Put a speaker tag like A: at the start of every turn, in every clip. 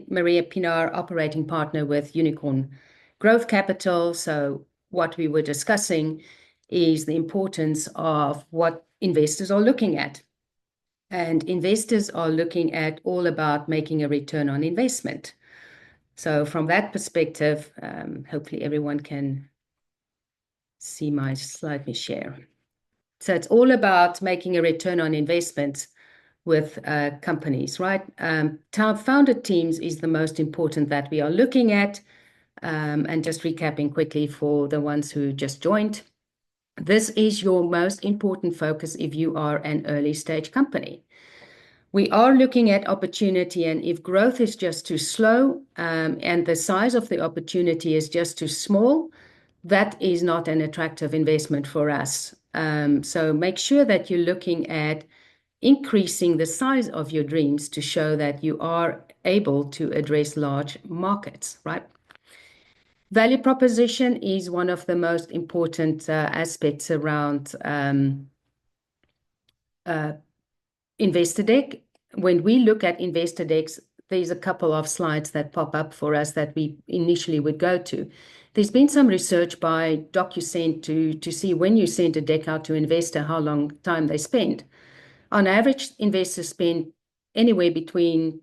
A: Maria Pinar, operating partner with Unicorn Growth Capital. So what we were discussing is the importance of what investors are looking at. And investors are looking at all about making a return on investment. So from that perspective, hopefully everyone can see my slide me share. So it's all about making a return on investment with companies, right? Founder teams is the most important that we are looking at. And just recapping quickly for the ones who just joined, this is your most important focus if you are an early stage company. We are looking at opportunity, and if growth is just too slow and the size of the opportunity is just too small, that is not an attractive investment for us. So make sure that you're looking at increasing the size of your dreams to show that you are able to address large markets, right? Value proposition is one of the most important aspects around investor deck. When we look at investor decks, there's a couple of slides that pop up for us that we initially would go to. There's been some research by DocuSend to see when you send a deck out to investor, how long time they spend. On average, investors spend anywhere between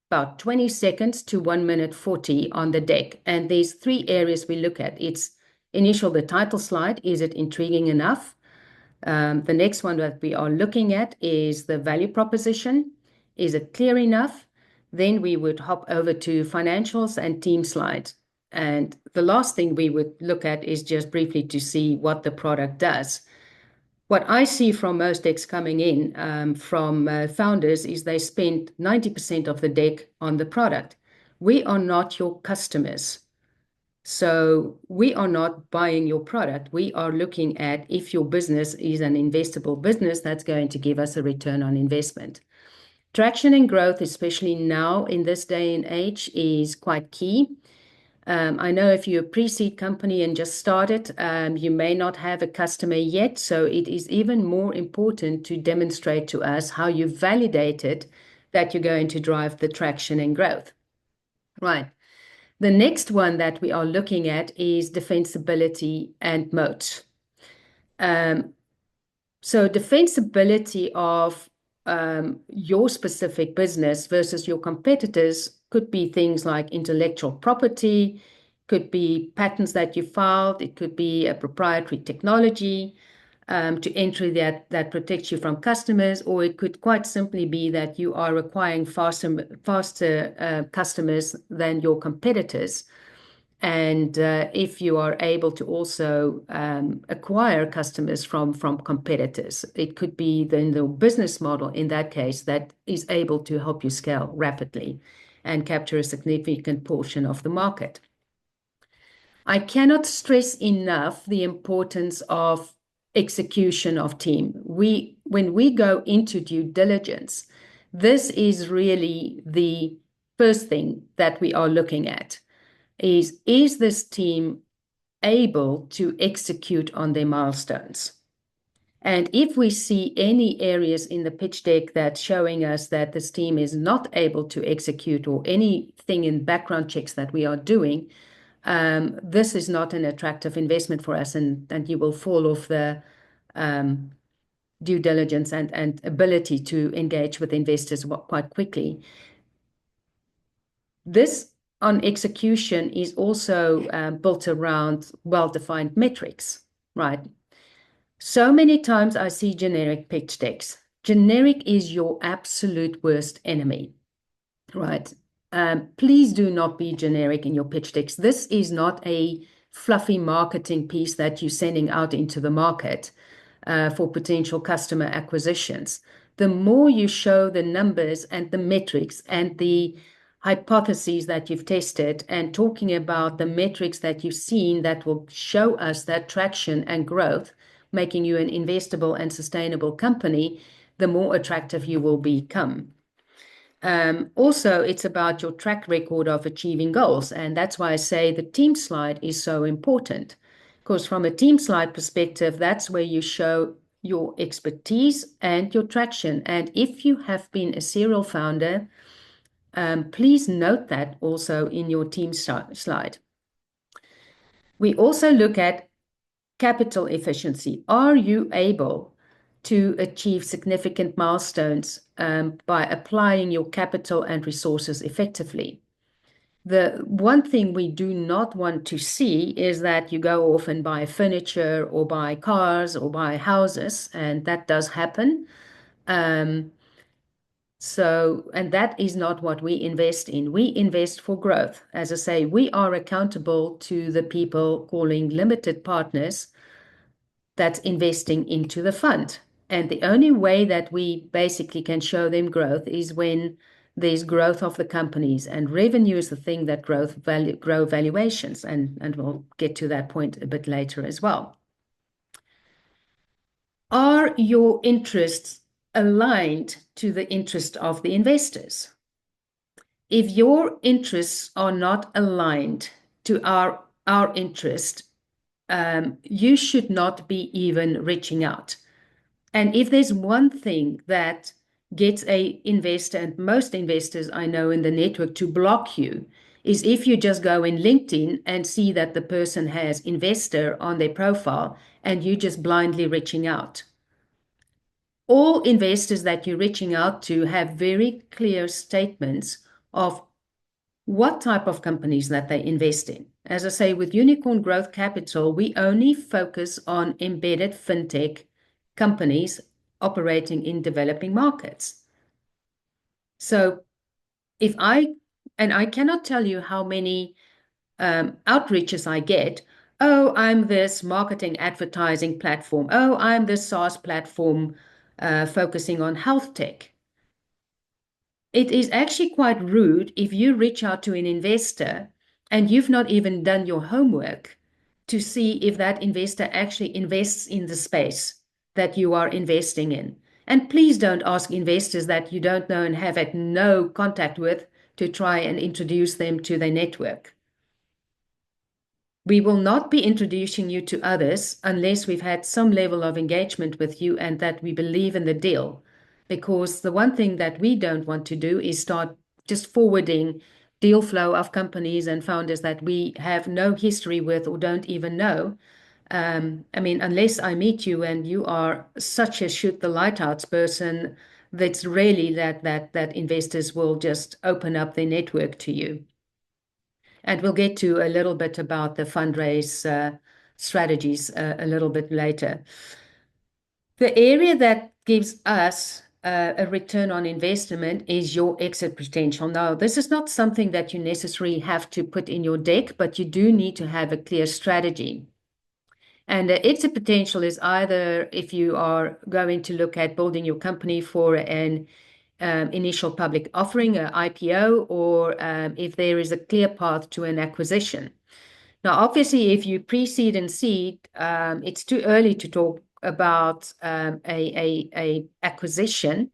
A: about 20 seconds to 1 minute 40 on the deck. And there's 3 areas we look at. It's initial, the title slide. Is it intriguing enough? The next one that we are looking at is the value proposition. Is it clear enough? Then we would hop over to financials and team slides. And the last thing we would look at is just briefly to see what the product does. What I see from most decks coming in from founders is they spend 90% of the deck on the product. We are not your customers. So we are not buying your product. We are looking at if your business is an investable business that's going to give us a return on investment. Traction and growth, especially now in this day and age, is quite key. I know if you're a pre-seed company and just started, you may not have a customer yet. So it is even more important to demonstrate to us how you validated that you're going to drive the traction and growth. Right. The next one that we are looking at is defensibility and moat. So defensibility of your specific business versus your competitors could be things like intellectual property, could be patents that you filed, it could be a proprietary technology to entry that protects you from customers, or it could quite simply be that you are acquiring faster customers than your competitors. And if you are able to also acquire customers from competitors, it could be then the business model in that case that is able to help you scale rapidly and capture a significant portion of the market. I cannot stress enough the importance of execution of team. When we go into due diligence, this is really the first thing that we are looking at. Is this team able to execute on their milestones? And if we see any areas in the pitch deck that's showing us that this team is not able to execute, or anything in background checks that we are doing, this is not an attractive investment for us, and you will fall off the due diligence and ability to engage with investors quite quickly. This on execution is also built around well-defined metrics, right? So many times I see generic pitch decks. Generic is your absolute worst enemy, right? Please do not be generic in your pitch decks. This is not a fluffy marketing piece that you're sending out into the market for potential customer acquisitions. The more you show the numbers and the metrics and the hypotheses that you've tested, and talking about the metrics that you've seen that will show us that traction and growth, making you an investable and sustainable company, the more attractive you will become. Also, it's about your track record of achieving goals. And that's why I say the team slide is so important. Because from a team slide perspective, that's where you show your expertise and your traction. And if you have been a serial founder, Please note that also in your team slide. We also look at capital efficiency. Are you able to achieve significant milestones by applying your capital and resources effectively? The one thing we do not want to see is that you go off and buy furniture or buy cars or buy houses, and that does happen. And that is not what we invest in. We invest for growth. As I say, we are accountable to the people calling limited partners that's investing into the fund. And the only way that we basically can show them growth is when there's growth of the companies, and revenue is the thing that grow valuations. And we'll get to that point a bit later as well. Are your interests aligned to the interest of the investors? If your interests are not aligned to our interest, you should not be even reaching out. And if there's one thing that gets a investor, and most investors I know in the network, to block you, is if you just go in LinkedIn and see that the person has investor on their profile and you just blindly reaching out. All investors that you're reaching out to have very clear statements of what type of companies that they invest in. As I say, with Unicorn Growth Capital, we only focus on embedded fintech companies operating in developing markets. So I cannot tell you how many outreaches I get. Oh, I'm this marketing advertising platform. Oh, I'm this SaaS platform focusing on health tech. It is actually quite rude if you reach out to an investor and you've not even done your homework to see if that investor actually invests in the space that you are investing in. And please don't ask investors that you don't know and have had no contact with to try and introduce them to their network. We will not be introducing you to others unless we've had some level of engagement with you and that we believe in the deal. Because the one thing that we don't want to do is start just forwarding deal flow of companies and founders that we have no history with or don't even know. I mean, unless I meet you and you are such a shoot the lighthouse person, that's really that investors will just open up their network to you. And we'll get to a little bit about the fundraise strategies a little bit later. The area that gives us a return on investment is your exit potential. Now, this is not something that you necessarily have to put in your deck, but you do need to have a clear strategy. And the exit potential is either if you are going to look at building your company for an initial public offering, an IPO, or if there is a clear path to an acquisition. Now, obviously, if you pre-seed and seed, it's too early to talk about a acquisition,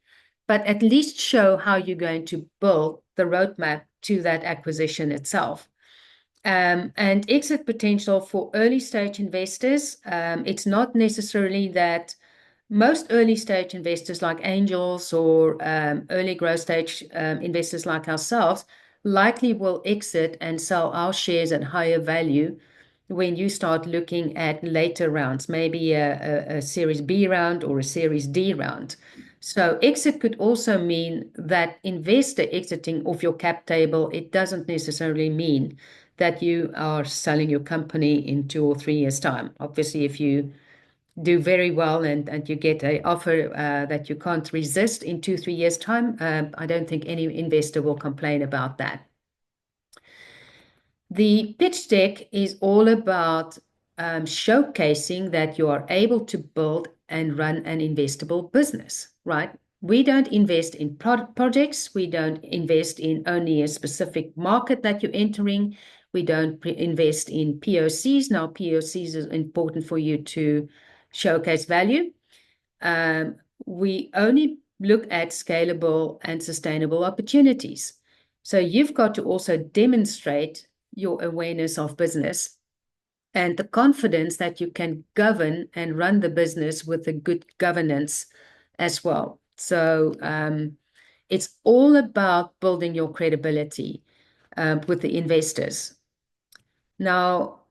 A: but at least show how you're going to build the roadmap to that acquisition itself. And exit potential for early stage investors, it's not necessarily that most early stage investors like angels or early growth stage investors like ourselves likely will exit and sell our shares at higher value when you start looking at later rounds, maybe a Series B round or a Series D round. So exit could also mean that investor exiting off your cap table. It doesn't necessarily mean that you are selling your company in 2 or 3 years' time. Obviously, if you do very well and you get an offer that you can't resist in 2, 3 years' time, I don't think any investor will complain about that. The pitch deck is all about showcasing that you are able to build and run an investable business, right? We don't invest in projects. We don't invest in only a specific market that you're entering. We don't invest in POCs. Now, POCs is important for you to showcase value. We only look at scalable and sustainable opportunities. So you've got to also demonstrate your awareness of business and the confidence that you can govern and run the business with a good governance as well. So It's all about building your credibility with the investors. Now,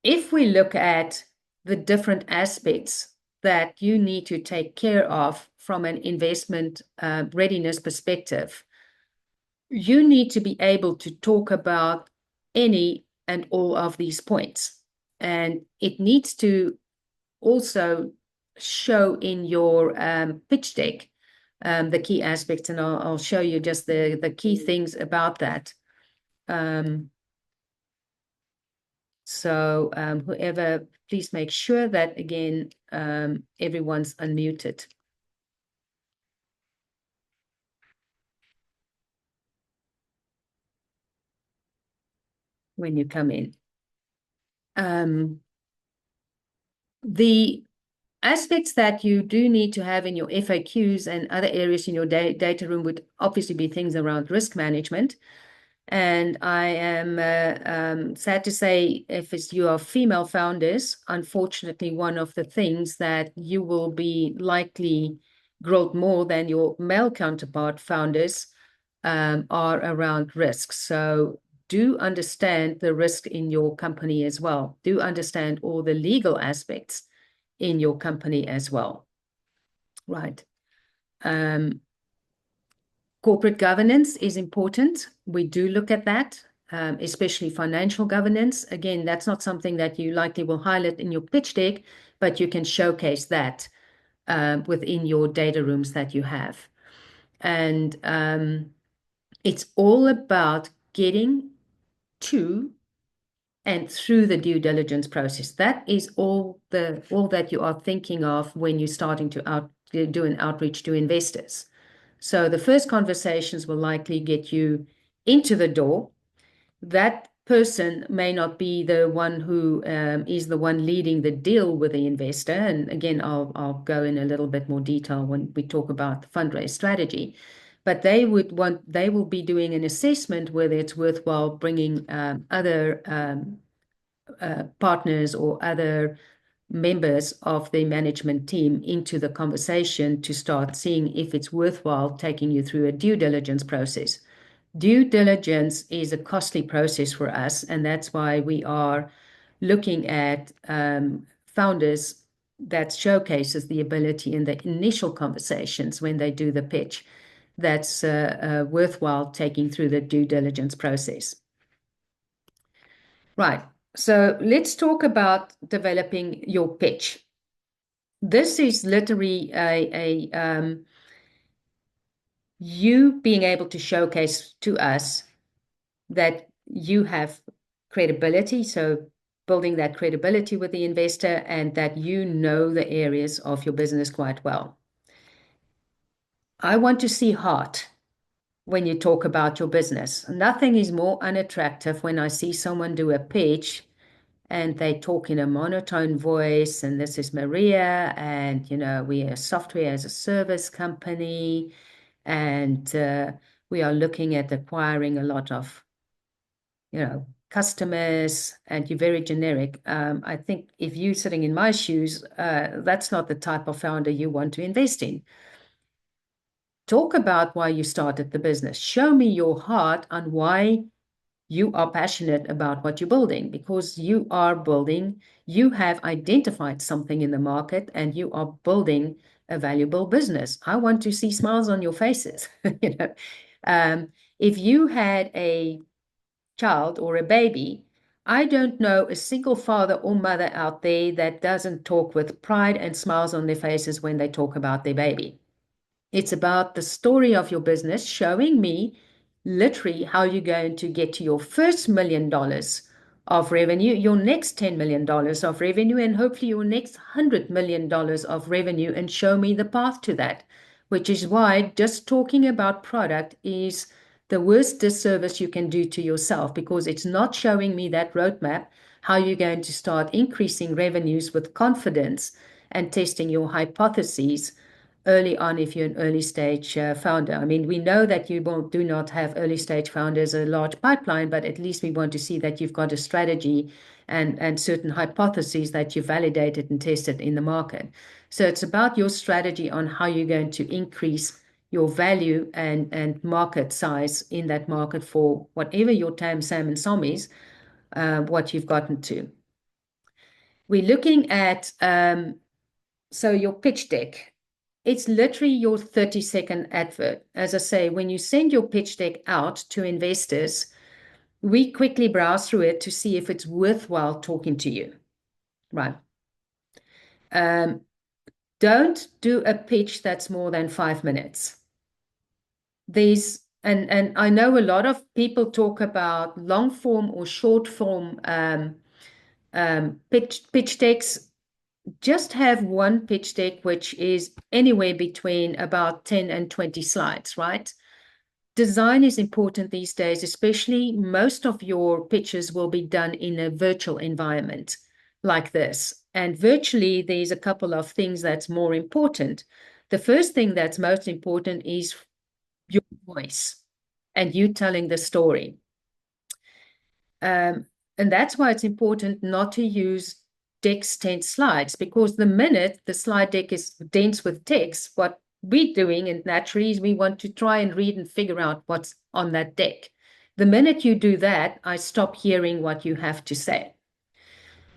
A: if we look at the different aspects that you need to take care of from an investment readiness perspective, you need to be able to talk about any and all of these points. And it needs to also show in your pitch deck the key aspects, and I'll show you just the key things about that. So whoever, please make sure that, again, everyone's unmuted when you come in. The aspects that you do need to have in your FAQs and other areas in your data room would obviously be things around risk management. And I am sad to say, if you are female founders, unfortunately, one of the things that you will be likely grilled more than your male counterpart founders are around risks. So do understand the risk in your company as well. Do understand all the legal aspects in your company as well. Right. Corporate governance is important. We do look at that, especially financial governance. Again, that's not something that you likely will highlight in your pitch deck, but you can showcase that within your data rooms that you have. And it's all about getting to and through the due diligence process. That is all that you are thinking of when you're starting to do an outreach to investors. So the first conversations will likely get you into the door. That person may not be the one who is the one leading the deal with the investor. And again, I'll go in a little bit more detail when we talk about the fundraise strategy. But they will be doing an assessment whether it's worthwhile bringing other partners or other members of the management team into the conversation to start seeing if it's worthwhile taking you through a due diligence process. Due diligence is a costly process for us, and that's why we are looking at founders that showcases the ability in the initial conversations when they do the pitch that's worthwhile taking through the due diligence process. Right. So let's talk about developing your pitch. This is literally you being able to showcase to us that you have credibility. So building that credibility with the investor and that you know the areas of your business quite well. I want to see heart when you talk about your business. Nothing is more unattractive when I see someone do a pitch and they talk in a monotone voice, and this is Maria, and we are a software as a service company, and we are looking at acquiring a lot of customers, and you're very generic. I think if you're sitting in my shoes, that's not the type of founder you want to invest in. Talk about why you started the business. Show me your heart on why you are passionate about what you're building, because you have identified something in the market and you are building a valuable business. I want to see smiles on your faces. If you had a child or a baby, I don't know a single father or mother out there that doesn't talk with pride and smiles on their faces when they talk about their baby. It's about the story of your business, showing me literally how you're going to get to your first $1 million of revenue, your next $10 million of revenue, and hopefully your next $100 million of revenue, and show me the path to that, which is why just talking about product is the worst disservice you can do to yourself, because it's not showing me that roadmap, how you're going to start increasing revenues with confidence and testing your hypotheses early on if you're an early stage founder. I mean, we know that you do not have early stage founders a large pipeline, but at least we want to see that you've got a strategy and certain hypotheses that you validated and tested in the market. So it's about your strategy on how you're going to increase your value and market size in that market for whatever your TAM, SAM, and SOM is, what you've gotten to. We're looking at, so your pitch deck. It's literally your 30-second advert. As I say, when you send your pitch deck out to investors, we quickly browse through it to see if it's worthwhile talking to you, right? Don't do a pitch that's more than 5 minutes. And I know a lot of people talk about long form or short form pitch decks. Just have one pitch deck which is anywhere between about 10 and 20 slides, right? Design is important these days, especially most of your pitches will be done in a virtual environment like this. And virtually, there's a couple of things that's more important. The first thing that's most important is your voice and you telling the story. And that's why it's important not to use dense slides, because the minute the slide deck is dense with text, what we're doing, and naturally, is we want to try and read and figure out what's on that deck. The minute you do that, I stop hearing what you have to say.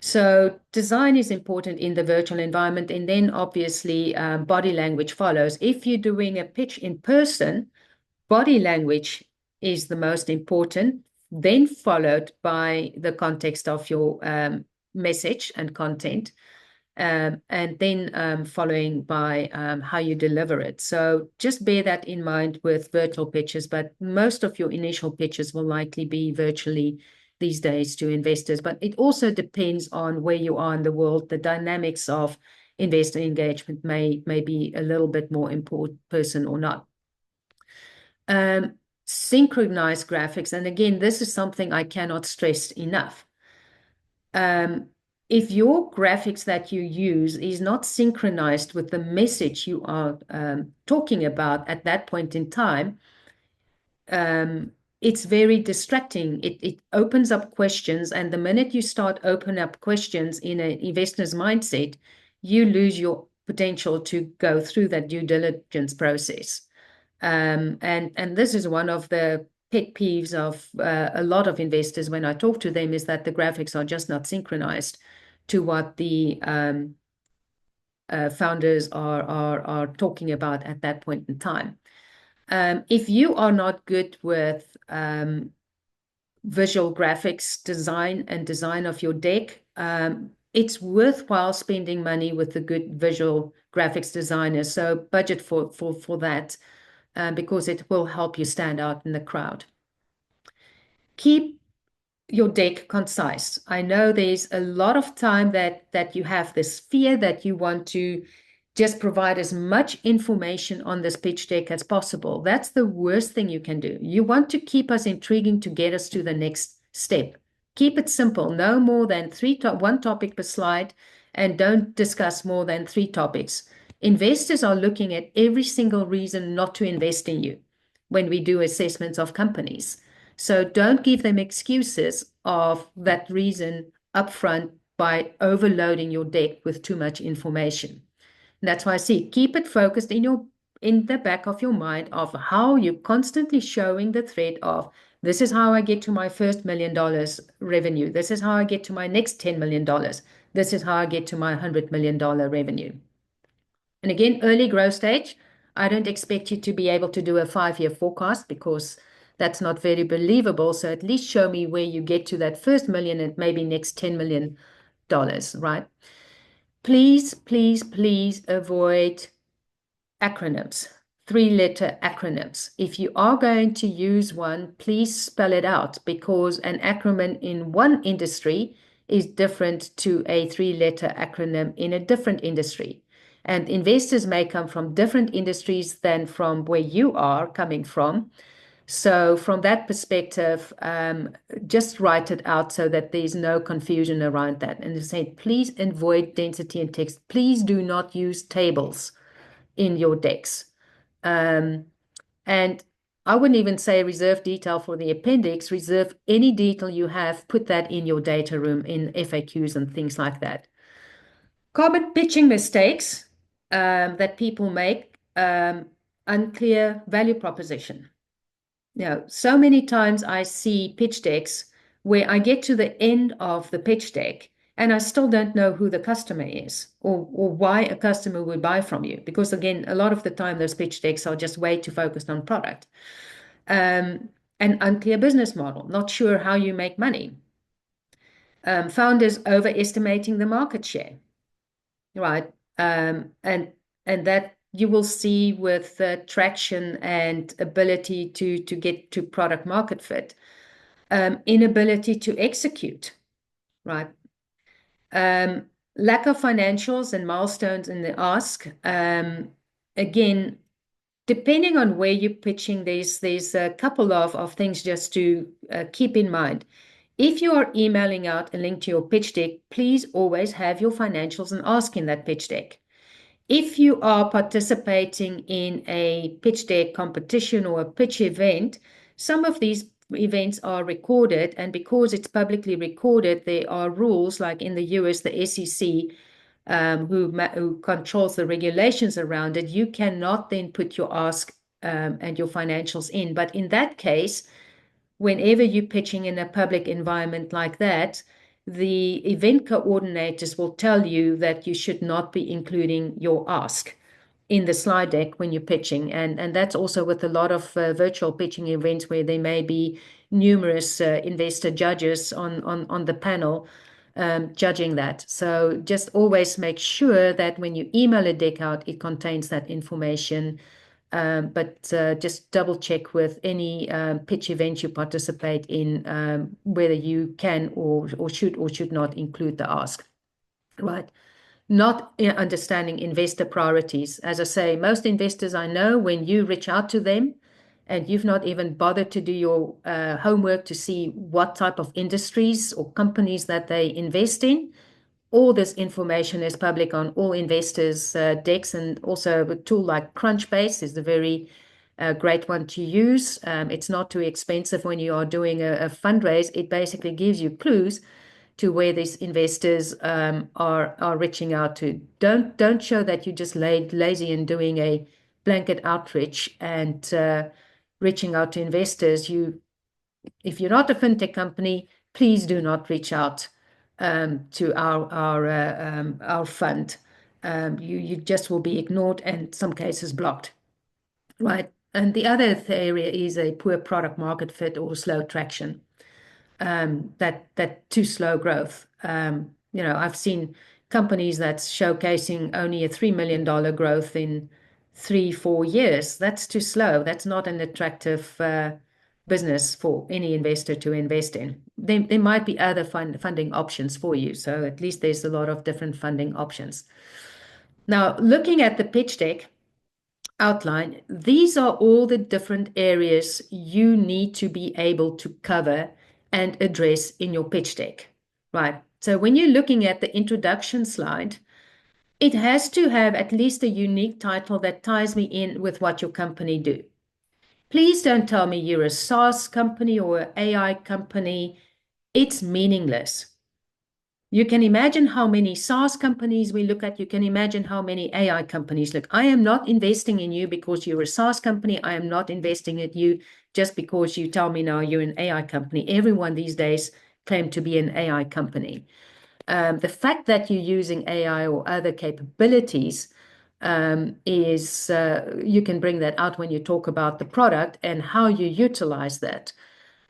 A: So design is important in the virtual environment, and then obviously body language follows. If you're doing a pitch in person, body language is the most important, then followed by the context of your message and content, and then following by how you deliver it. So just bear that in mind with virtual pitches, but most of your initial pitches will likely be virtually these days to investors. But it also depends on where you are in the world. The dynamics of investor engagement may be a little bit more important person or not. Synchronized graphics. And again, this is something I cannot stress enough. If your graphics that you use is not synchronized with the message you are talking about at that point in time, it's very distracting. It opens up questions. And the minute you start opening up questions in an investor's mindset, you lose your potential to go through that due diligence process. And this is one of the pet peeves of a lot of investors when I talk to them, is that the graphics are just not synchronized to what the founders are talking about at that point in time. If you are not good with visual graphics design and design of your deck, it's worthwhile spending money with a good visual graphics designer. So budget for that. Because it will help you stand out in the crowd. Keep your deck concise. I know there's a lot of time that you have this fear that you want to just provide as much information on this pitch deck as possible. That's the worst thing you can do. You want to keep us intriguing to get us to the next step. Keep it simple, no more than one topic per slide, and don't discuss more than 3 topics. Investors are looking at every single reason not to invest in you when we do assessments of companies. So don't give them excuses of that reason upfront by overloading your deck with too much information. And that's why I see keep it focused in the back of your mind of how you're constantly showing the thread of, this is how I get to my first $1 million revenue. This is how I get to my next $10 million. This is how I get to my $100 million revenue. And again, early growth stage, I don't expect you to be able to do a 5-year forecast because that's not very believable. So at least show me where you get to that first million and maybe next $10 million, right? Please, please, please avoid acronyms, 3-letter acronyms. If you are going to use one, please spell it out, because an acronym in one industry is different to a 3-letter acronym in a different industry. And investors may come from different industries than from where you are coming from. So from that perspective, just write it out so that there's no confusion around that. And say, please avoid density in text. Please do not use tables in your decks. And I wouldn't even say reserve detail for the appendix. Reserve any detail you have, put that in your data room in FAQs and things like that. Common pitching mistakes that people make. unclear value proposition. So many times I see pitch decks where I get to the end of the pitch deck and I still don't know who the customer is or why a customer would buy from you. Because again, a lot of the time those pitch decks are just way too focused on product. An unclear business model, not sure how you make money. Founders overestimating the market share, right? And that you will see with traction and ability to get to product market fit. Inability to execute, right? Lack of financials and milestones in the ask. Again, depending on where you're pitching, there's a couple of things just to keep in mind. If you are emailing out a link to your pitch deck, please always have your financials and ask in that pitch deck. If you are participating in a pitch deck competition or a pitch event, some of these events are recorded, and because it's publicly recorded, there are rules like in the US, the SEC, who controls the regulations around it. You cannot then put your ask and your financials in. But in that case, whenever you're pitching in a public environment like that, the event coordinators will tell you that you should not be including your ask in the slide deck when you're pitching. And that's also with a lot of virtual pitching events where there may be numerous investor judges on the panel judging that. So just always make sure that when you email a deck out, it contains that information. But just double check with any pitch event you participate in whether you can or should not include the ask, right? Not understanding investor priorities. As I say, most investors I know, when you reach out to them and you've not even bothered to do your homework to see what type of industries or companies that they invest in, all this information is public on all investors' decks, and also a tool like Crunchbase is a very great one to use. It's not too expensive when you are doing a fundraise. It basically gives you clues to where these investors are reaching out to. Don't show that you just lazy in doing a blanket outreach and reaching out to investors. If you're not a fintech company, please do not reach out to our fund. You just will be ignored and in some cases blocked, right? And the other area is a poor product market fit or slow traction. That too slow growth. I've seen companies that's showcasing only a $3 million growth in 3-4 years. That's too slow. That's not an attractive business for any investor to invest in. There might be other funding options for you. So at least there's a lot of different funding options. Now, looking at the pitch deck outline, these are all the different areas you need to be able to cover and address in your pitch deck, right? So when you're looking at the introduction slide, it has to have at least a unique title that ties me in with what your company do. Please don't tell me you're a SaaS company or an AI company. It's meaningless. You can imagine how many SaaS companies we look at. You can imagine how many AI companies look. I am not investing in you because you're a SaaS company. I am not investing in you just because you tell me now you're an AI company. Everyone these days claim to be an AI company. The fact that you're using AI or other capabilities is you can bring that out when you talk about the product and how you utilize that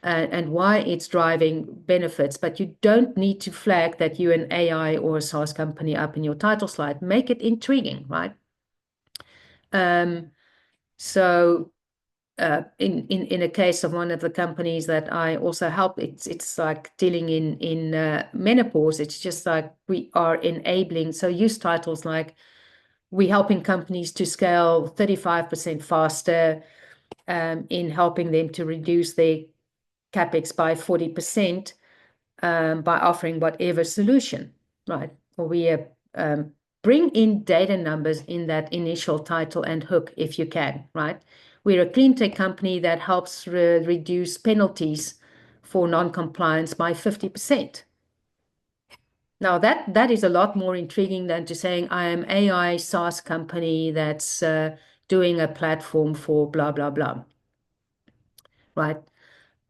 A: and why it's driving benefits. But you don't need to flag that you're an AI or a SaaS company up in your title slide. Make it intriguing, right? So in a case of one of the companies that I also help, it's like dealing in menopause. It's just like we are enabling. So use titles like we're helping companies to scale 35% faster, in helping them to reduce their capex by 40% by offering whatever solution, right? Or we bring in data numbers in that initial title and hook if you can, right? We're a clean tech company that helps reduce penalties for non-compliance by 50%. Now that is a lot more intriguing than to saying I am AI SaaS company that's doing a platform for blah, blah, blah, right?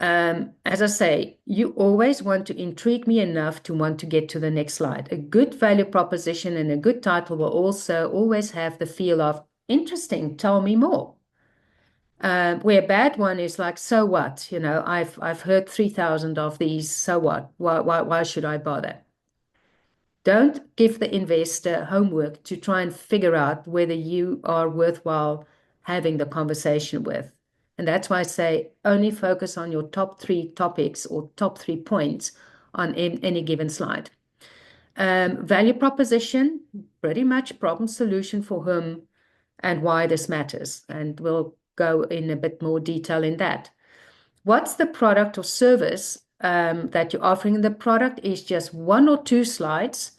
A: As I say, you always want to intrigue me enough to want to get to the next slide. A good value proposition and a good title will also always have the feel of interesting, tell me more. Where a bad one is like, so what? You know, I've heard 3,000 of these, so what? Why should I bother? Don't give the investor homework to try and figure out whether you are worthwhile having the conversation with. And that's why I say only focus on your top 3 topics or top 3 points on any given slide. Value proposition, pretty much problem solution for whom and why this matters. And we'll go in a bit more detail in that. What's the product or service that you're offering? The product is just 1 or 2 slides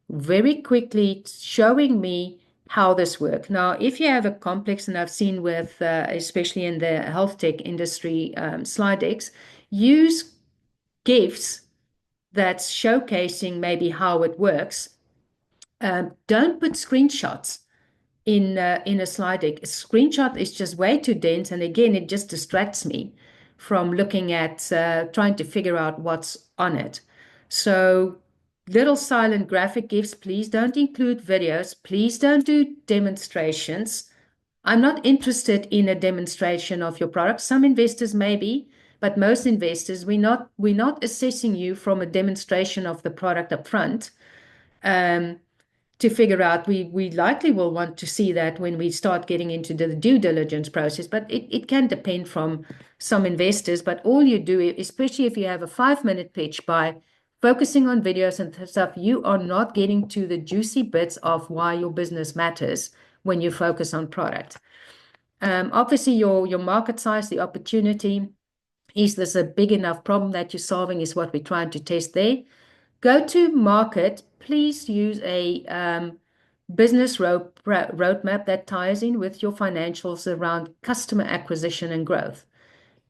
A: very quickly showing me how this works. Now, if you have a complex, and I've seen with, especially in the health tech industry, slide decks, use GIFs that's showcasing maybe how it works. Don't put screenshots in a slide deck. A screenshot is just way too dense, and again, it just distracts me from looking at trying to figure out what's on it. So little silent graphic GIFs, please don't include videos. Please don't do demonstrations. I'm not interested in a demonstration of your product. Some investors maybe, but most investors, we're not assessing you from a demonstration of the product up front. To figure out, we likely will want to see that when we start getting into the due diligence process, but it can depend from some investors. But all you do, especially if you have a 5-minute pitch, by focusing on videos and stuff, you are not getting to the juicy bits of why your business matters when you focus on product. Obviously, your market size, the opportunity, is this a big enough problem that you're solving, is what we're trying to test there. Go to market, please use a business roadmap that ties in with your financials around customer acquisition and growth.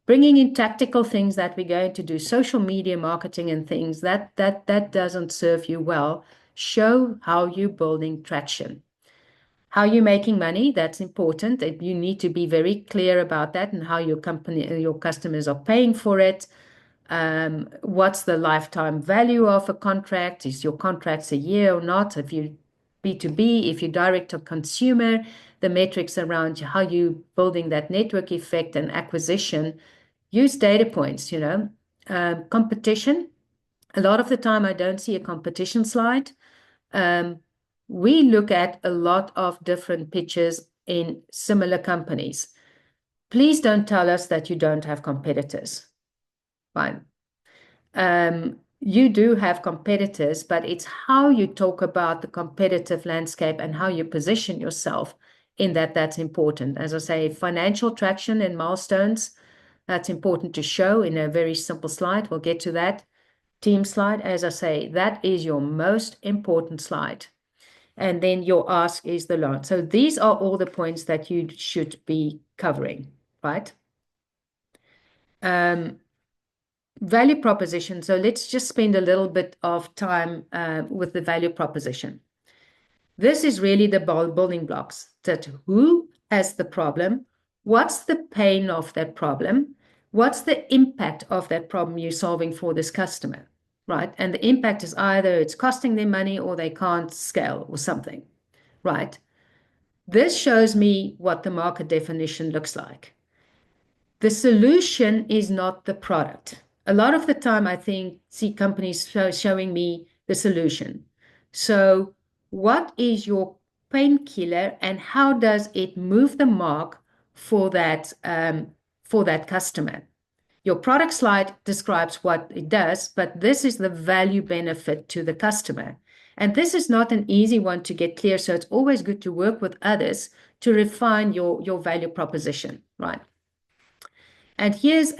A: Bringing in tactical things that we're going to do, social media marketing and things, that doesn't serve you well. Show how you're building traction. How you're making money, that's important. You need to be very clear about that and how your company, your customers are paying for it. What's the lifetime value of a contract? Is your contracts a year or not? If you B2B, if you direct to consumer, the metrics around how you building that network effect and acquisition. Use data points, competition. A lot of the time I don't see a competition slide. We look at a lot of different pitches in similar companies. Please don't tell us that you don't have competitors. Fine. You do have competitors, but it's how you talk about the competitive landscape and how you position yourself in that's important. As I say, financial traction and milestones, that's important to show in a very simple slide. We'll get to that. Team slide, as I say, that is your most important slide. And then your ask is the loan. So these are all the points that you should be covering, right? Value proposition. So let's just spend a little bit of time with the value proposition. This is really the building blocks. That who has the problem? What's the pain of that problem? What's the impact of that problem you're solving for this customer, right? And the impact is either it's costing them money or they can't scale or something, right? This shows me what the market definition looks like. The solution is not the product. A lot of the time, I see companies showing me the solution. So what is your painkiller and how does it move the mark for that customer? Your product slide describes what it does, but this is the value benefit to the customer. And this is not an easy one to get clear, so it's always good to work with others to refine your value proposition, right? And here's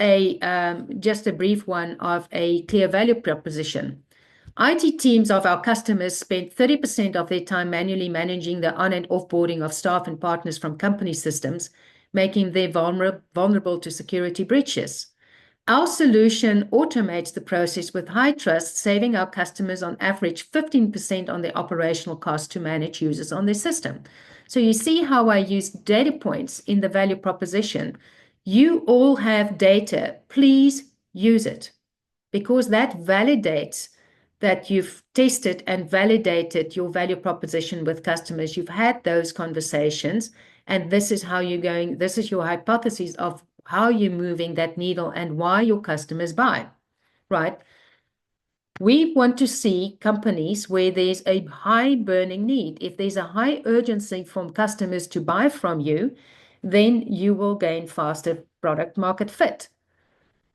A: just a brief one of a clear value proposition. IT teams of our customers spend 30% of their time manually managing the on- and offboarding of staff and partners from company systems, making them vulnerable to security breaches. Our solution automates the process with high trust, saving our customers on average 15% on their operational cost to manage users on their system. So you see how I use data points in the value proposition. You all have data. Please use it because that validates that you've tested and validated your value proposition with customers. You've had those conversations, and this is how you're going. This is your hypothesis of how you're moving that needle and why your customers buy, right? We want to see companies where there's a high burning need. If there's a high urgency from customers to buy from you, then you will gain faster product market fit.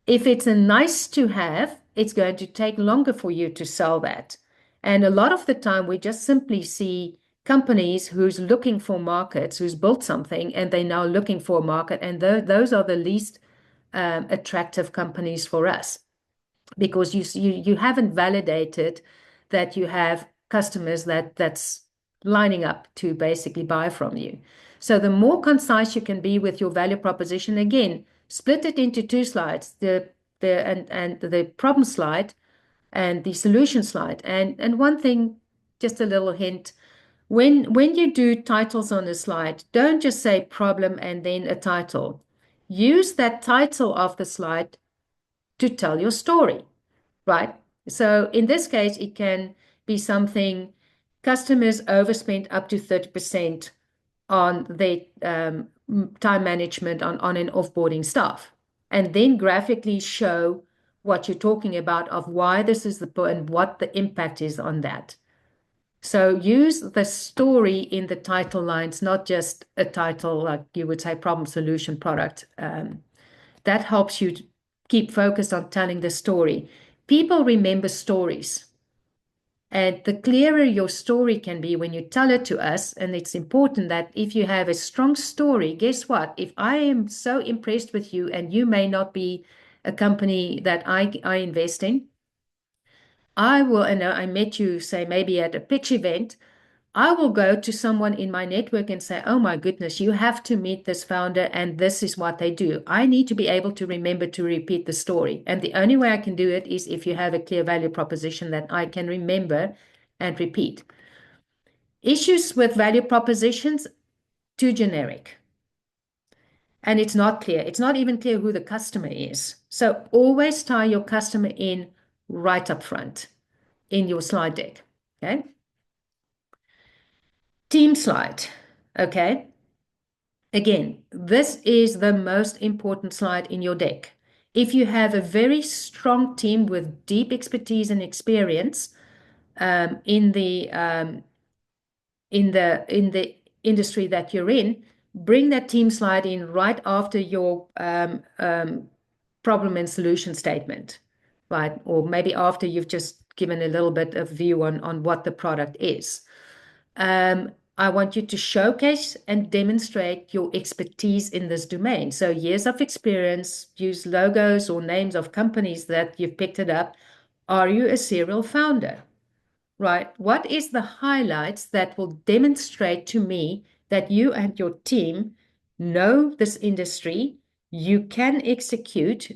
A: If it's a nice to have, it's going to take longer for you to sell that. And a lot of the time, we just simply see companies who's looking for markets, who's built something, and they're now looking for a market. And those are the least attractive companies for us because you haven't validated that you have customers that's lining up to basically buy from you. So the more concise you can be with your value proposition, again, split it into two slides, the problem slide and the solution slide. And one thing, just a little hint, when you do titles on a slide, don't just say problem and then a title. Use that title of the slide to tell your story, right? So in this case, it can be something customers overspend up to 30% on their time management on and offboarding staff, and then graphically show what you're talking about of why this is and what the impact is on that. So use the story in the title lines, not just a title like you would say problem, solution, product. That helps you keep focused on telling the story. People remember stories. And the clearer your story can be when you tell it to us, and it's important that if you have a strong story, guess what? If I am so impressed with you and you may not be a company that I invest in, I will, and I met you, say, maybe at a pitch event, I will go to someone in my network and say, oh my goodness, you have to meet this founder and this is what they do. I need to be able to remember to repeat the story. And the only way I can do it is if you have a clear value proposition that I can remember and repeat. Issues with value propositions, too generic. And it's not clear. It's not even clear who the customer is. So always tie your customer in right up front in your slide deck. Okay. Team slide. Okay. Again, this is the most important slide in your deck. If you have a very strong team with deep expertise and experience in the industry that you're in, bring that team slide in right after your problem and solution statement, right? Or maybe after you've just given a little bit of view on what the product is. I want you to showcase and demonstrate your expertise in this domain. So years of experience, use logos or names of companies that you've picked it up. Are you a serial founder? Right? What is the highlights that will demonstrate to me that you and your team know this industry, you can execute,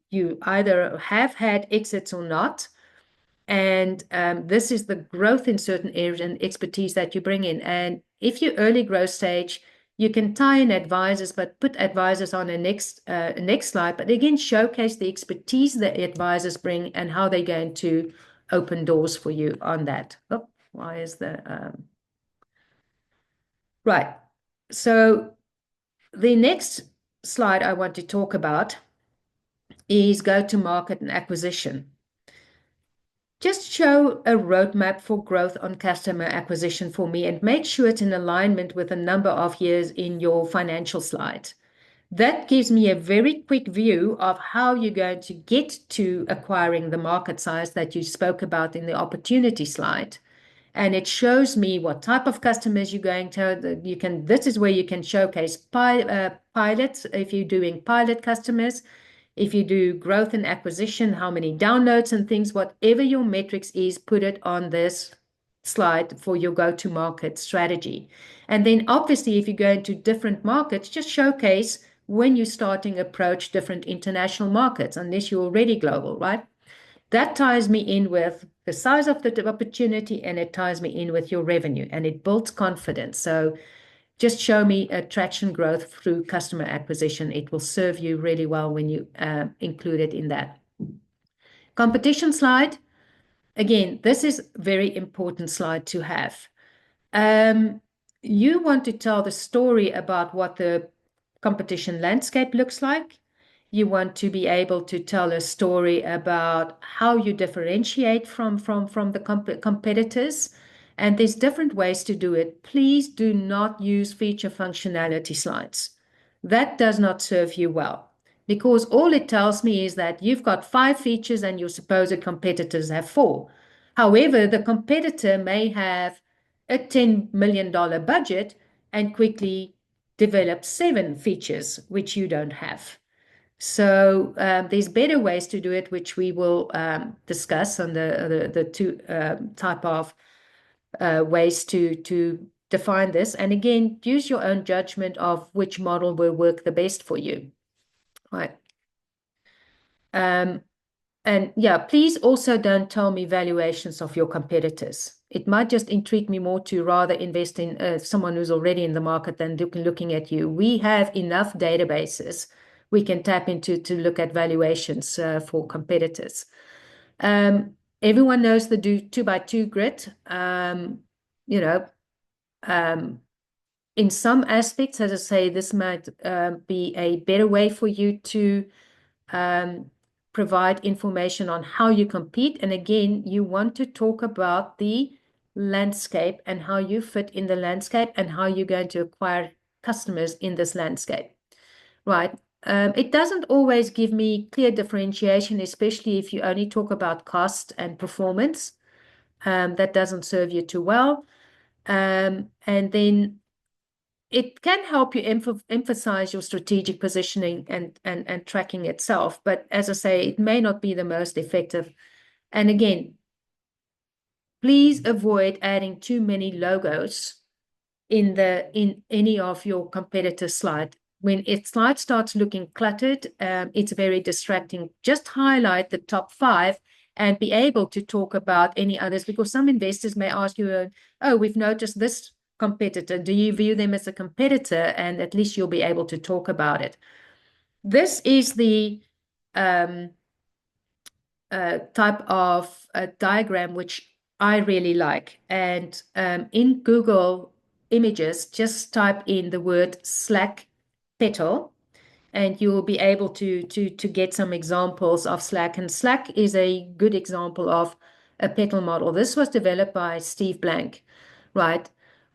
A: you either have had exits or not, and this is the growth in certain areas and expertise that you bring in. And if you're early growth stage, you can tie in advisors, but put advisors on a next slide. But again, showcase the expertise that advisors bring and how they're going to open doors for you on that. Oh, why is the right? So the next slide I want to talk about is go-to-market and acquisition. Just show a roadmap for growth on customer acquisition for me and make sure it's in alignment with a number of years in your financial slide. That gives me a very quick view of how you're going to get to acquiring the market size that you spoke about in the opportunity slide. And it shows me what type of customers you're going to, this is where you can showcase pilots, if you're doing pilot customers. If you do growth and acquisition, how many downloads and things, whatever your metrics is, put it on this slide for your go-to-market strategy. And then obviously, if you go into different markets, just showcase when you're starting approach different international markets, unless you're already global, right? That ties me in with the size of the opportunity and it ties me in with your revenue and it builds confidence. So just show me traction growth through customer acquisition. It will serve you really well when you include it in that. Competition slide. Again, this is a very important slide to have. You want to tell the story about what the competition landscape looks like. You want to be able to tell a story about how you differentiate from the competitors. And there's different ways to do it. Please do not use feature functionality slides. That does not serve you well, because all it tells me is that you've got 5 features and your supposed competitors have 4. However, the competitor may have a $10 million budget and quickly develop 7 features, which you don't have. So there's better ways to do it, which we will discuss on the two type of ways to define this. And again, use your own judgment of which model will work the best for you. Right. And yeah, please also don't tell me valuations of your competitors. It might just intrigue me more to rather invest in someone who's already in the market than looking at you. We have enough databases we can tap into to look at valuations for competitors. Everyone knows the 2x2 grid. In some aspects, as I say, this might be a better way for you to provide information on how you compete. And again, you want to talk about the landscape and how you fit in the landscape and how you're going to acquire customers in this landscape, right? It doesn't always give me clear differentiation, especially if you only talk about cost and performance. That doesn't serve you too well. And then it can help you emphasize your strategic positioning and tracking itself. But as I say, it may not be the most effective. And again, please avoid adding too many logos in any of your competitor slide. When slide starts looking cluttered, it's very distracting. Just highlight the top 5 and be able to talk about any others, because some investors may ask you, oh, we've noticed this competitor. Do you view them as a competitor? And at least you'll be able to talk about it. This is the type of diagram which I really like. And in Google Images, just type in the word Slack petal, and you will be able to get some examples of Slack. And Slack is a good example of a petal model. This was developed by Steve Blank, right?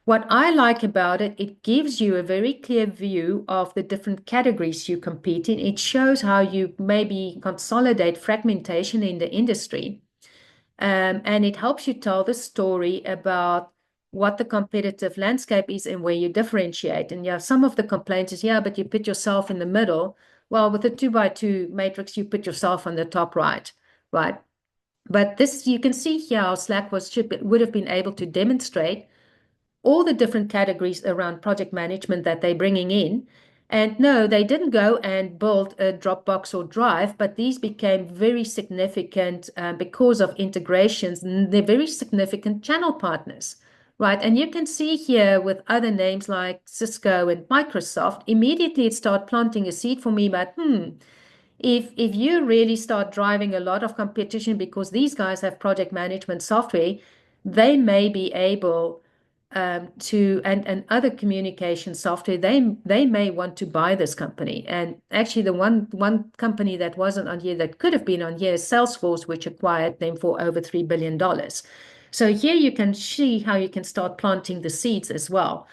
A: What I like about it, it gives you a very clear view of the different categories you compete in. It shows how you maybe consolidate fragmentation in the industry. And it helps you tell the story about what the competitive landscape is and where you differentiate. And yeah, some of the complaints is, yeah, but you put yourself in the middle. Well, with the 2x2 matrix, you put yourself on the top right? But this, you can see here how Slack would have been able to demonstrate all the different categories around project management that they're bringing in. And no, they didn't go and build a Dropbox or Drive, but these became very significant because of integrations. And they're very significant channel partners, right? And you can see here with other names like Cisco and Microsoft, immediately it started planting a seed for me, but if you really start driving a lot of competition because these guys have project management software, they may be able and other communication software, they may want to buy this company. And actually the one company that wasn't on here that could have been on here is Salesforce, which acquired them for over $3 billion. So here you can see how you can start planting the seeds as well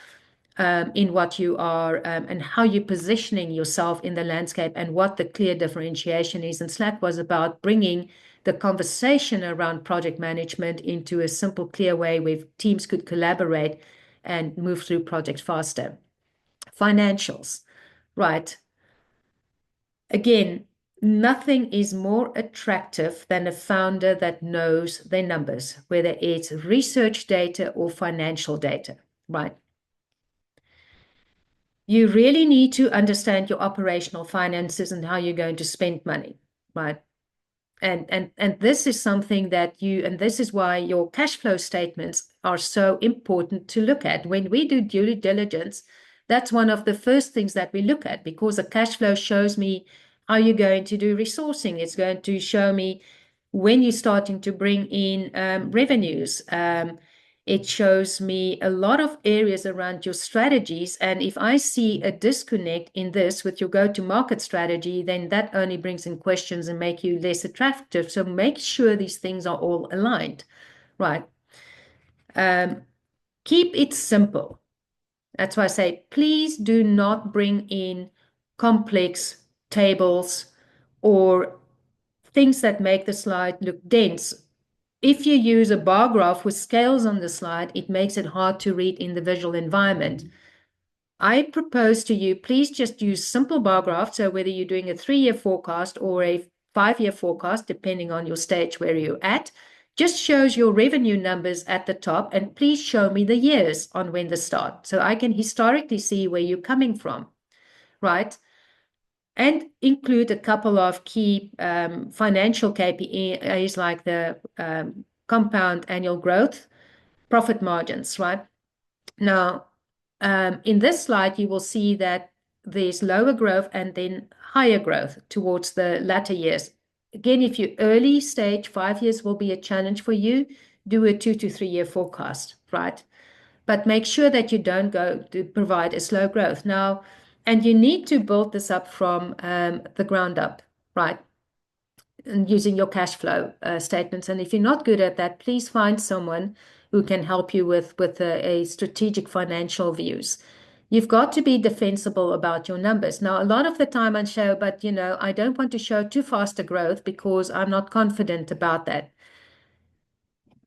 A: in what you are and how you're positioning yourself in the landscape and what the clear differentiation is. And Slack was about bringing the conversation around project management into a simple, clear way where teams could collaborate and move through projects faster. Financials, right? Again, nothing is more attractive than a founder that knows their numbers, whether it's research data or financial data, right? You really need to understand your operational finances and how you're going to spend money, right? And this is something that and this is why your cash flow statements are so important to look at. When we do due diligence, that's one of the first things that we look at, because a cash flow shows me how you're going to do resourcing. It's going to show me when you're starting to bring in revenues. It shows me a lot of areas around your strategies. And if I see a disconnect in this with your go-to-market strategy, then that only brings in questions and make you less attractive. So make sure these things are all aligned, right? Keep it simple. That's why I say, please do not bring in complex tables or things that make the slide look dense. If you use a bar graph with scales on the slide, it makes it hard to read in the visual environment. I propose to you, please just use simple bar graphs. So whether you're doing a 3-year forecast or a 5-year forecast, depending on your stage where you're at, just shows your revenue numbers at the top, and please show me the years on when they start, so I can historically see where you're coming from, right? And include a couple of key financial KPIs like the compound annual growth, profit margins, right? Now, in this slide, you will see that there's lower growth and then higher growth towards the latter years. Again, if you're early stage, 5 years will be a challenge for you. Do a 2 to 3 year forecast, right? But make sure that you don't go to provide a slow growth. Now, and you need to build this up from the ground up, right? And using your cash flow statements. And if you're not good at that, please find someone who can help you with a strategic financial views. You've got to be defensible about your numbers. Now, a lot of the time I show, but I don't want to show too fast a growth because I'm not confident about that.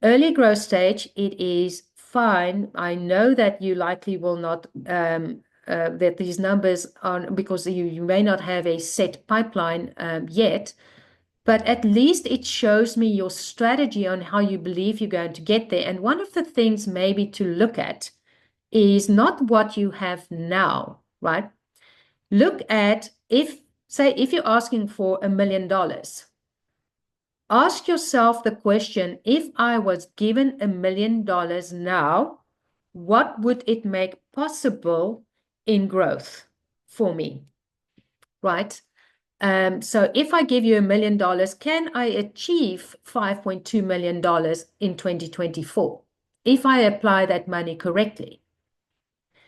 A: Early growth stage, it is fine. I know that you likely will not, that these numbers are, because you may not have a set pipeline yet, but at least it shows me your strategy on how you believe you're going to get there. And one of the things maybe to look at is not what you have now, right? Look at if you're asking for $1 million, ask yourself the question, if I was given $1 million now, what would it make possible in growth for me, right? So if I give you $1 million, can I achieve $5.2 million in 2024 if I apply that money correctly?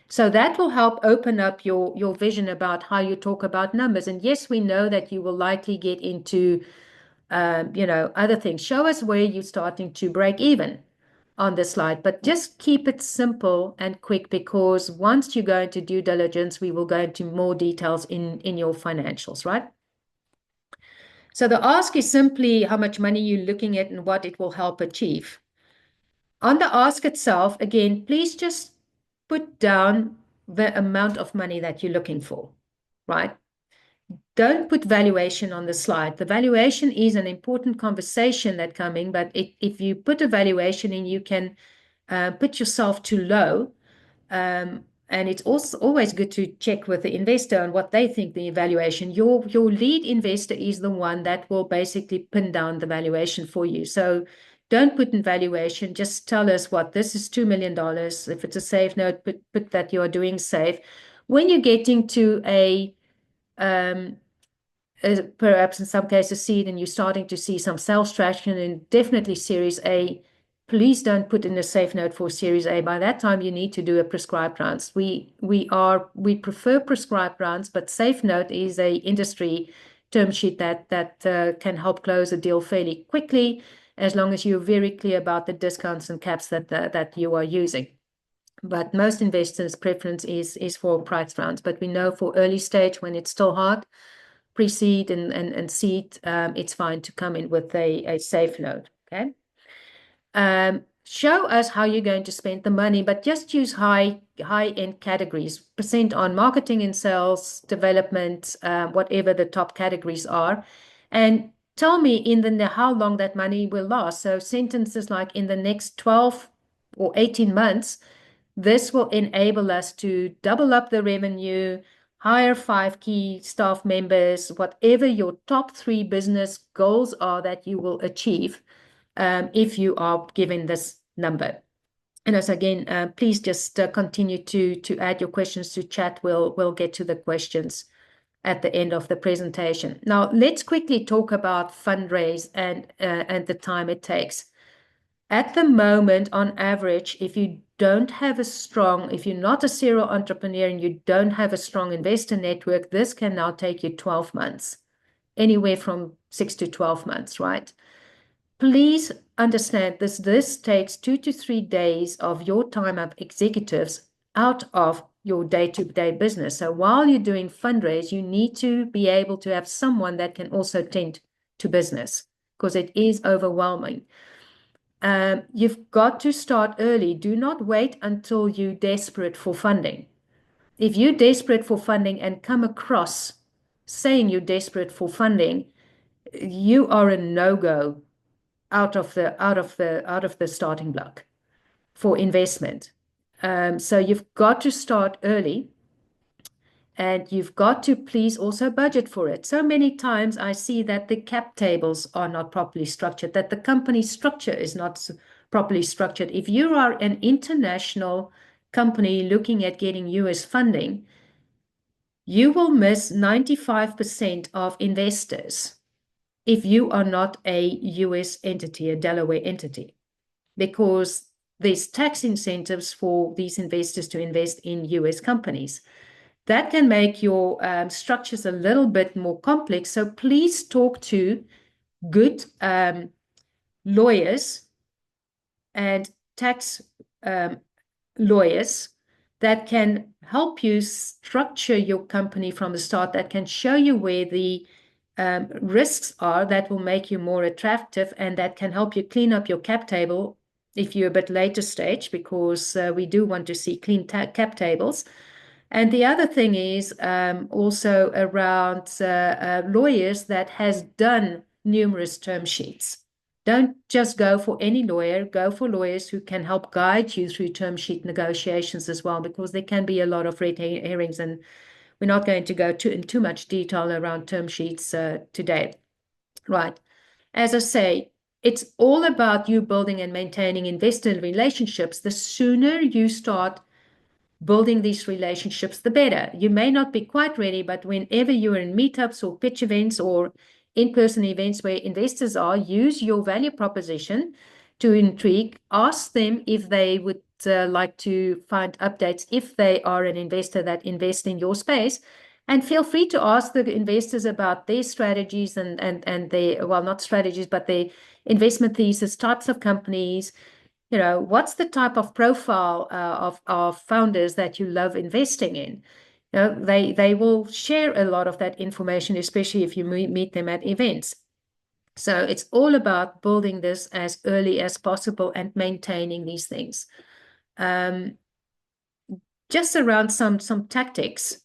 A: So that will help open up your vision about how you talk about numbers. And yes, we know that you will likely get into other things. Show us where you're starting to break even on the slide, but just keep it simple and quick, because once you go into due diligence, we will go into more details in your financials, right? So the ask is simply how much money you're looking at and what it will help achieve. On the ask itself, again, please just put down the amount of money that you're looking for, right? Don't put valuation on the slide. The valuation is an important conversation that's coming, but if you put a valuation in, you can put yourself too low. And it's also always good to check with the investor on what they think the valuation. Your lead investor is the one that will basically pin down the valuation for you. So don't put in valuation. Just tell us what this is, $2 million. If it's a safe note, put that you are doing safe. When you're getting to perhaps in some cases seed and you're starting to see some sales traction, and definitely Series A, please don't put in a safe note for Series A. By that time, you need to do a prescribed rounds. We prefer prescribed rounds, but safe note is a industry term sheet that can help close a deal fairly quickly, as long as you're very clear about the discounts and caps that you are using. But most investors' preference is for price rounds. But we know for early stage, when it's still hard, pre-seed and seed, it's fine to come in with a safe note, okay? Show us how you're going to spend the money, but just use high-end categories, percent on marketing and sales, development, whatever the top categories are, and tell me in how long that money will last. So sentences like in the next 12 or 18 months, this will enable us to double up the revenue, hire 5 key staff members, whatever your top 3 business goals are that you will achieve if you are given this number. And as again, please just continue to add your questions to chat. We'll get to the questions at the end of the presentation. Now, let's quickly talk about fundraise and the time it takes. At the moment, on average, if you're not a serial entrepreneur and you don't have a strong investor network, this can now take you 12 months, anywhere from 6 to 12 months, right? Please understand this takes 2 to 3 days of your time of executives out of your day-to-day business. So while you're doing fundraise, you need to be able to have someone that can also tend to business, because it is overwhelming. You've got to start early. Do not wait until you're desperate for funding. If you're desperate for funding and come across saying you're desperate for funding, you are a no-go out of the starting block for investment. So you've got to start early. And you've got to please also budget for it. So many times I see that the cap tables are not properly structured, that the company structure is not properly structured. If you are an international company looking at getting US funding, you will miss 95% of investors if you are not a US entity, a Delaware entity, because there's tax incentives for these investors to invest in US companies. That can make your structures a little bit more complex. So please talk to good lawyers and tax lawyers that can help you structure your company from the start, that can show you where the risks are, that will make you more attractive, and that can help you clean up your cap table if you're a bit later stage, because we do want to see clean cap tables. And the other thing is also around lawyers that has done numerous term sheets. Don't just go for any lawyer, go for lawyers who can help guide you through term sheet negotiations as well, because there can be a lot of red herrings, and we're not going to go in too much detail around term sheets today. Right. As I say, it's all about you building and maintaining investor relationships. The sooner you start building these relationships, the better. You may not be quite ready, but whenever you're in meetups or pitch events or in-person events where investors are, use your value proposition to intrigue. Ask them if they would like to find updates if they are an investor that invests in your space. And feel free to ask the investors about their strategies and their, well, not strategies, but their investment thesis, types of companies. What's the type of profile of founders that you love investing in? They will share a lot of that information, especially if you meet them at events. So it's all about building this as early as possible and maintaining these things. Just around some tactics,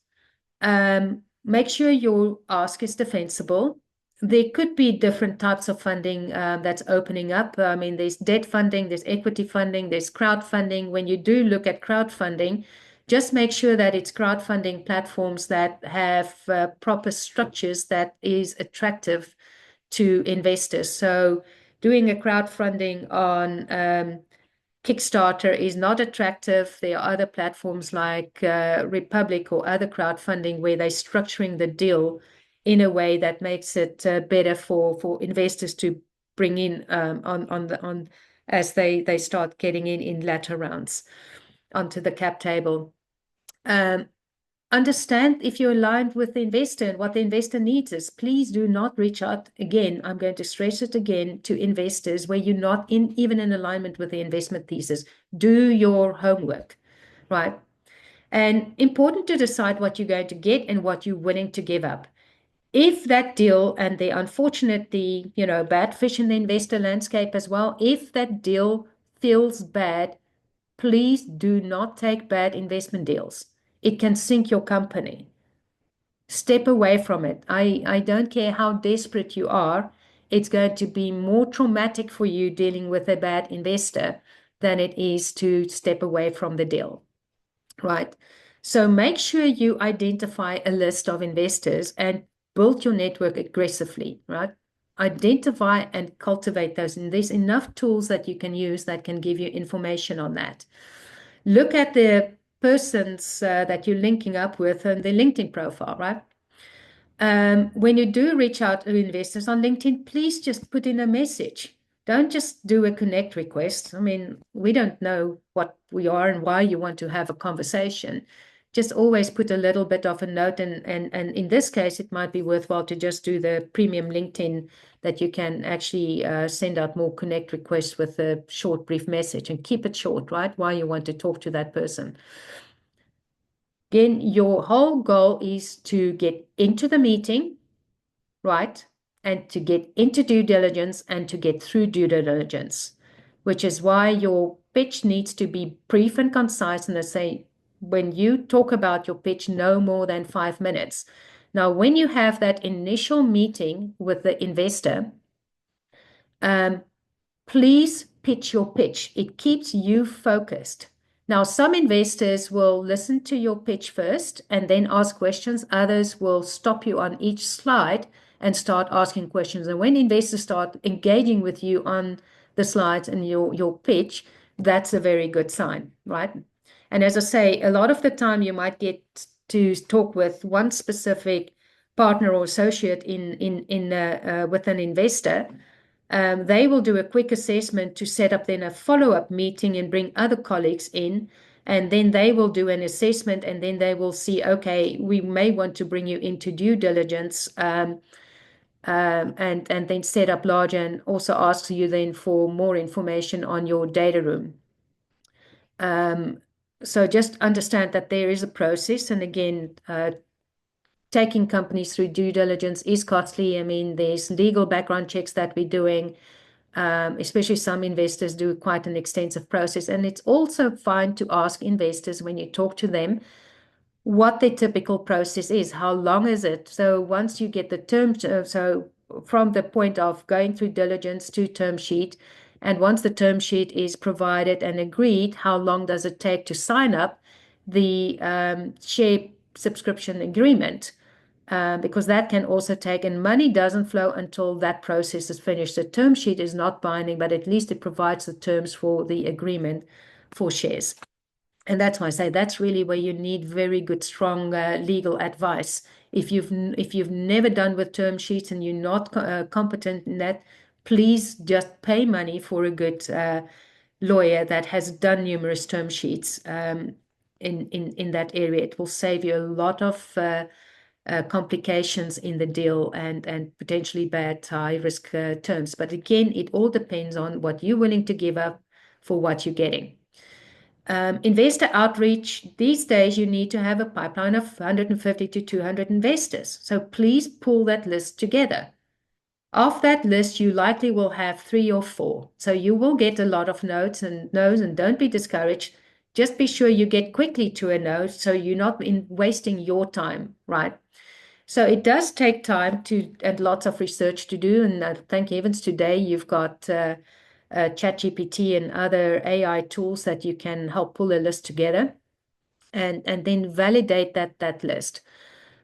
A: make sure your ask is defensible. There could be different types of funding that's opening up. I mean, there's debt funding, there's equity funding, there's crowdfunding. When you do look at crowdfunding, just make sure that it's crowdfunding platforms that have proper structures that is attractive to investors. So doing a crowdfunding on Kickstarter is not attractive. There are other platforms like Republic or other crowdfunding where they're structuring the deal in a way that makes it better for investors to bring in on as they start getting in latter rounds onto the cap table. Understand if you're aligned with the investor and what the investor needs is. Please do not reach out, again, I'm going to stress it again, to investors where you're not even in alignment with the investment thesis. Do your homework, right? And important to decide what you're going to get and what you're willing to give up. If that deal, and the unfortunately, bad fish in the investor landscape as well, if that deal feels bad, please do not take bad investment deals. It can sink your company. Step away from it. I don't care how desperate you are. It's going to be more traumatic for you dealing with a bad investor than it is to step away from the deal, right? So make sure you identify a list of investors and build your network aggressively, right? identify and cultivate those. And there's enough tools that you can use that can give you information on that. Look at the persons that you're linking up with and their LinkedIn profile, right? When you do reach out to investors on LinkedIn, please just put in a message. Don't just do a connect request. I mean, we don't know what we are and why you want to have a conversation. Just always put a little bit of a note. And in this case, it might be worthwhile to just do the premium LinkedIn that you can actually send out more connect requests with a short, brief message and keep it short, right? Why you want to talk to that person. Again, your whole goal is to get into the meeting, right? And to get into due diligence and to get through due diligence, which is why your pitch needs to be brief and concise. And I say, when you talk about your pitch, no more than 5 minutes. Now, when you have that initial meeting with the investor, please pitch your pitch. It keeps you focused. Now, some investors will listen to your pitch first and then ask questions. Others will stop you on each slide and start asking questions. And when investors start engaging with you on the slides and your pitch, that's a very good sign, right? And as I say, a lot of the time you might get to talk with one specific partner or associate with an investor. They will do a quick assessment to set up then a follow-up meeting and bring other colleagues in. And then they will do an assessment and then they will see, okay, we may want to bring you into due diligence and then set up larger and also ask you then for more information on your data room. So just understand that there is a process. And again, taking companies through due diligence is costly. I mean, there's legal background checks that we're doing. Especially some investors do quite an extensive process. And it's also fine to ask investors when you talk to them what their typical process is. How long is it? So once you get the terms, so from the point of going through diligence to term sheet, and once the term sheet is provided and agreed, how long does it take to sign up the share subscription agreement? Because that can also take, and money doesn't flow until that process is finished. The term sheet is not binding, but at least it provides the terms for the agreement for shares. And that's why I say that's really where you need very good, strong legal advice. If you've never done with term sheets and you're not competent in that, please just pay money for a good lawyer that has done numerous term sheets in that area. It will save you a lot of complications in the deal and potentially bad high risk terms. But again, it all depends on what you're willing to give up for what you're getting. Investor outreach, these days you need to have a pipeline of 150 to 200 investors. So please pull that list together. Of that list, you likely will have 3 or 4. So you will get a lot of notes and no's, and don't be discouraged. Just be sure you get quickly to a no so you're not wasting your time, right? So it does take time and lots of research to do. And thank heavens today you've got ChatGPT and other AI tools that you can help pull a list together and then validate that list.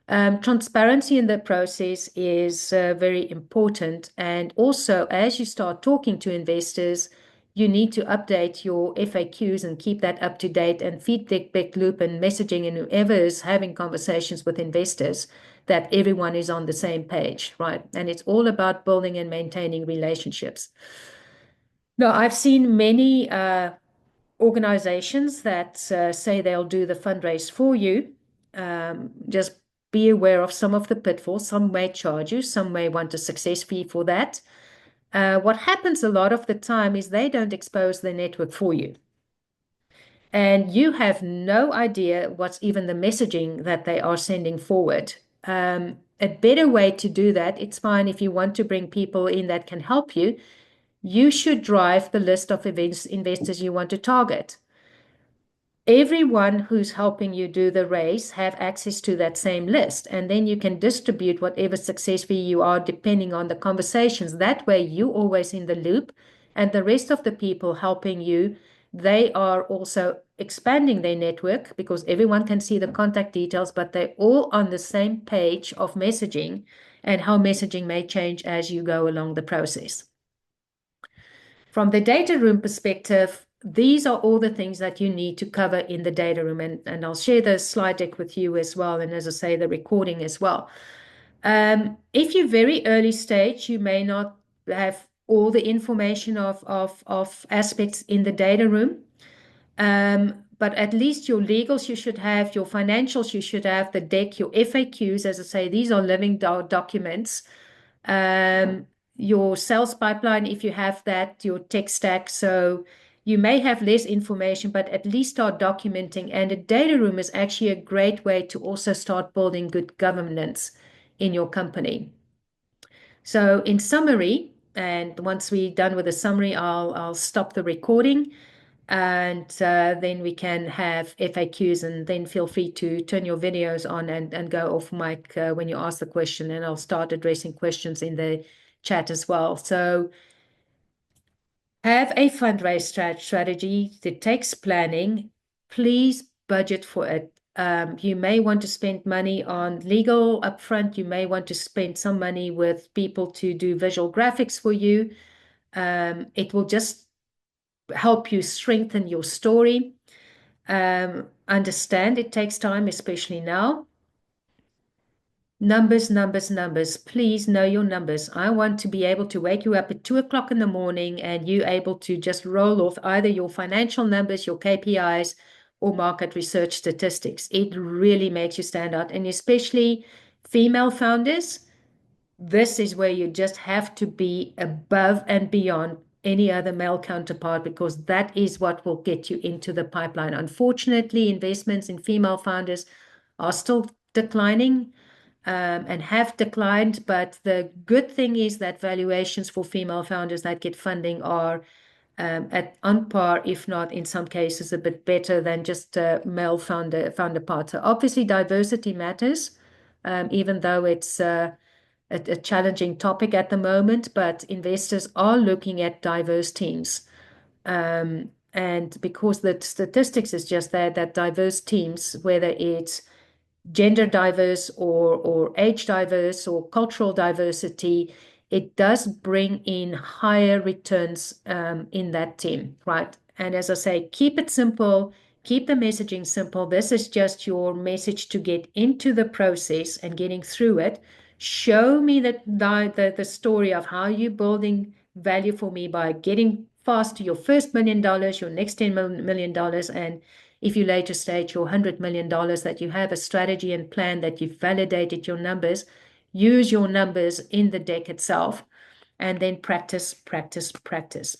A: Transparency in the process is very important. And also, as you start talking to investors, you need to update your FAQs and keep that up to date and feedback loop and messaging and whoever is having conversations with investors that everyone is on the same page, right? And it's all about building and maintaining relationships. Now, I've seen many organizations that say they'll do the fundraise for you. Just be aware of some of the pitfalls. Some may charge you, some may want a success fee for that. What happens a lot of the time is they don't expose their network for you. And you have no idea what's even the messaging that they are sending forward. A better way to do that, it's fine if you want to bring people in that can help you. You should drive the list of investors you want to target. Everyone who's helping you do the race have access to that same list, and then you can distribute whatever success fee you are depending on the conversations. That way you're always in the loop, and the rest of the people helping you, they are also expanding their network because everyone can see the contact details, but they're all on the same page of messaging, and how messaging may change as you go along the process. From the data room perspective, these are all the things that you need to cover in the data room. And I'll share the slide deck with you as well. And as I say, the recording as well. If you're very early stage, you may not have all the information of aspects in the data room. But at least your legals you should have, your financials you should have, the deck, your FAQs, as I say, these are living documents. Your sales pipeline, if you have that, your tech stack. So you may have less information, but at least start documenting. And a data room is actually a great way to also start building good governance in your company. So in summary, and once we're done with the summary, I'll stop the recording, and then we can have FAQs, and then feel free to turn your videos on and go off mic when you ask the question, and I'll start addressing questions in the chat as well. So have a fundraise strategy that takes planning. Please budget for it. You may want to spend money on legal upfront. You may want to spend some money with people to do visual graphics for you. It will just help you strengthen your story. Understand it takes time, especially now. Numbers, numbers, numbers. Please know your numbers. I want to be able to wake you up at 2 o'clock in the morning and you able to just roll off either your financial numbers, your KPIs, or market research statistics. It really makes you stand out. And especially female founders, this is where you just have to be above and beyond any other male counterpart, because that is what will get you into the pipeline. Unfortunately, investments in female founders are still declining. And have declined, but the good thing is that valuations for female founders that get funding are on par, if not in some cases a bit better than just male founder part. So obviously diversity matters, even though it's a challenging topic at the moment, but investors are looking at diverse teams. And because the statistics is just that diverse teams, whether it's gender diverse or age diverse or cultural diversity, it does bring in higher returns in that team, right? And as I say, keep it simple, keep the messaging simple. This is just your message to get into the process and getting through it. Show me the story of how you're building value for me by getting fast to your first $1 million, your next $10 million, and if you later stage your $100 million, that you have a strategy and plan, that you've validated your numbers, use your numbers in the deck itself, and then practice, practice, practice.